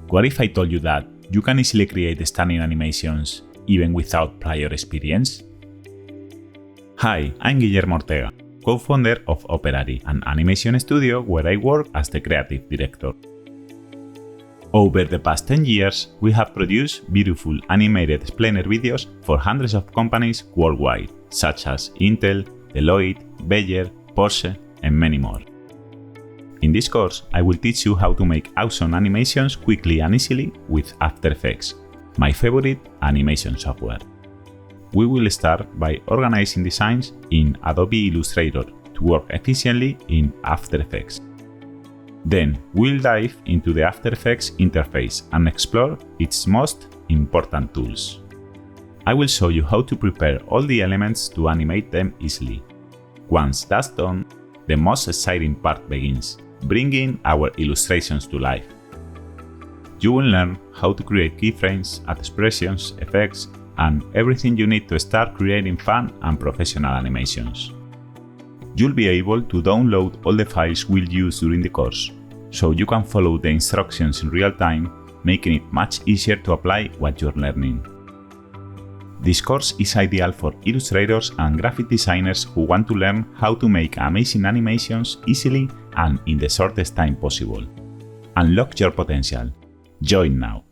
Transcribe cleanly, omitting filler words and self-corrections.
What if I told you that you can easily create stunning animations even without prior experience? Hi, I'm Guillermo Ortega, co-founder of Operary, an animation studio where I work as the creative director. Over the past 10 years, we have produced beautiful animated explainer videos for hundreds of companies worldwide, such as Intel, Deloitte, Bayer, Porsche, and many more. In this course, I will teach you how to make awesome animations quickly and easily with After Effects, my favorite animation software. We will start by organizing designs in Adobe Illustrator to work efficiently in After Effects. Then, we'll dive into the After Effects interface and explore its most important tools. I will show you how to prepare all the elements to animate them easily. Once that's done, the most exciting part begins, bringing our illustrations to life. You will learn how to create keyframes, expressions, effects, and everything you need to start creating fun and professional animations. You'll be able to download all the files we'll use during the course, so you can follow the instructions in real time, making it much easier to apply what you're learning. This course is ideal for illustrators and graphic designers who want to learn how to make amazing animations easily and in the shortest time possible. Unlock your potential. Join now!